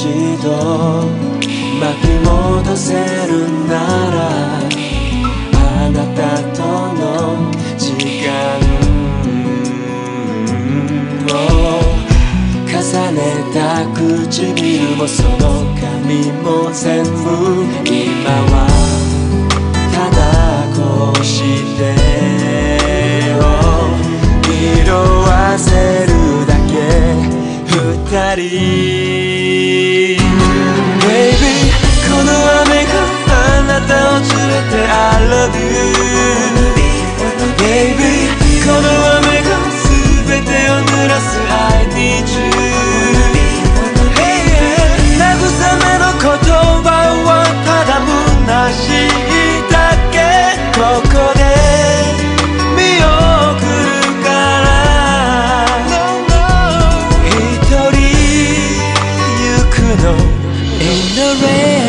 一度巻き戻せるならあなたとの時間を重ねた唇もその髪も全部今はただこうして色あせるだけ二人 Baby この雨があなたを連れて I love you Baby この雨が全てを濡らす I need you慰めの言葉はただ虚しいだけここで見送るから一人行くの In the rain